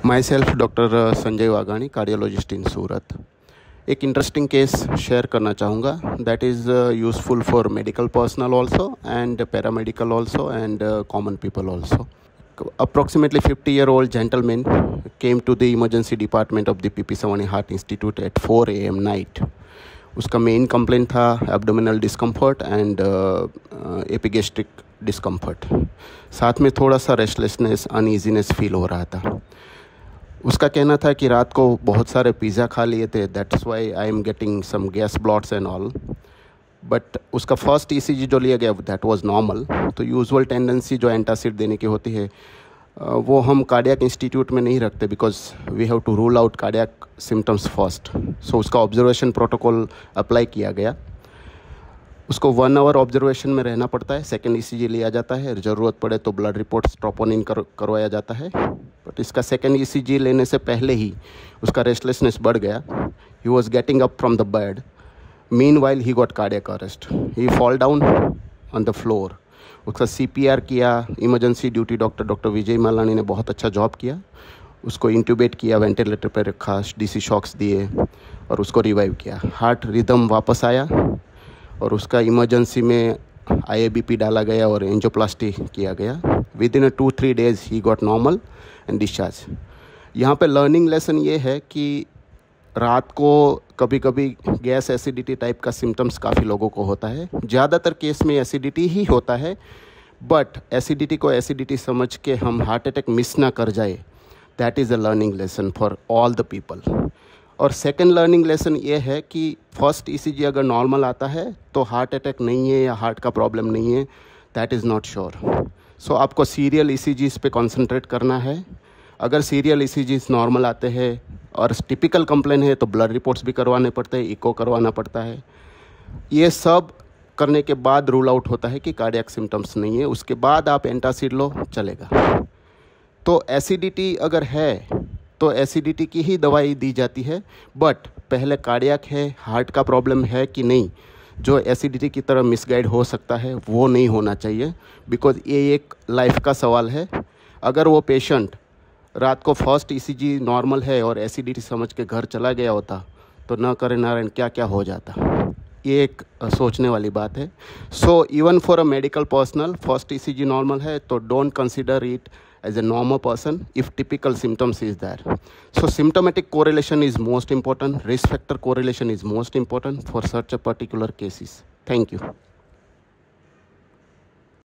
My self doctor Sanjay Vaghani, cardiologist in Surat. एक interesting case share करना चाहूँगा that is useful for medical personal also and paramedical also and common people also. Approximately 50-year-old gentleman came to the emergency department of the PP Savani Heart Institute at 4 a.m. night. उसका main complaint था abdominal discomfort and epigastric discomfort, साथ में थोड़ा सा restlessness uneasiness feel हो रहा था। उसका कहना था कि रात को बहुत सारे पिज़्ज़ा खा लिए थे, that's why I am getting some gas bloats and all. But उसका फर्स्ट ईसीजी जो लिया गया दैट वाज नॉर्मल। तो यूजुअल टेंडेंसी जो एंटासिड देने की होती है वो हम कार्डियक इंस्टीट्यूट में नहीं रखते, because we have to rule out cardiac symptoms first. So उसका ऑब्जर्वेशन प्रोटोकॉल अप्लाई किया गया। उसको 1 आवर ऑब्जर्वेशन में रहना पड़ता है, सेकेंड ईसीजी लिया जाता है, ज़रूरत पड़े तो ब्लड रिपोर्ट्स ट्रोपोनिन करवाया जाता है। बट इसका सेकेंड ईसीजी लेने से पहले ही उसका रेस्टलेसनेस बढ़ गया। He was getting up from the bed, meanwhile he got cardiac arrest, he fall down on the floor. उसका सीपीआर किया, इमरजेंसी ड्यूटी डॉक्टर विजय मालानी ने बहुत अच्छा जॉब किया। उसको इंट्यूबेट किया, वेंटिलेटर पर रखा, डीसी शॉक्स दिए और उसको रिवाइव किया। हार्ट रिदम वापस आया और उसका इमरजेंसी में आईएबीपी डाला गया और एंजियोप्लास्टी किया गया। With in 2-3 days he got normal and discharge. यहाँ पे लर्निंग लेसन ये है कि रात को कभी कभी गैस एसिडिटी टाइप का सिम्टम्स काफ़ी लोगों को होता है। ज़्यादातर केस में एसिडिटी ही होता है, बट एसिडिटी को एसिडिटी समझ के हम हार्ट अटैक मिस ना कर जाए, that is a learning lesson for all the people. और सेकंड लर्निंग लेसन ये है कि फर्स्ट ईसीजी अगर नॉर्मल आता है तो हार्ट अटैक नहीं है या हार्ट का प्रॉब्लम नहीं है, दैट इज़ नॉट श्योर। सो आपको सीरियल ईसीजीज़ पे कंसंट्रेट करना है। अगर सीरियल ईसीजीज़ नॉर्मल आते हैं और टिपिकल कंप्लेन है तो ब्लड रिपोर्ट्स भी करवाने पड़ते हैं, इको करवाना पड़ता है। ये सब करने के बाद रूल आउट होता है कि कार्डियक सिम्टम्स नहीं है, उसके बाद आप एंटासिड लो, चलेगा। तो एसिडिटी अगर है तो एसिडिटी की ही दवाई दी जाती है, बट पहले कार्डियक है, हार्ट का प्रॉब्लम है कि नहीं, जो एसिडिटी की तरह मिसगाइड हो सकता है वो नहीं होना चाहिए, बिकॉज ये एक लाइफ का सवाल है। अगर वो पेशेंट रात को फर्स्ट ईसीजी नॉर्मल है और एसिडिटी समझ के घर चला गया होता तो न करे नारायण क्या क्या हो जाता। ये एक सोचने वाली बात है। So even for a medical personnel first ECG normal है तो don't consider it as a normal person if typical symptoms is there. So symptomatic correlation is most important, risk factor correlation is most important for such a particular cases. Thank you.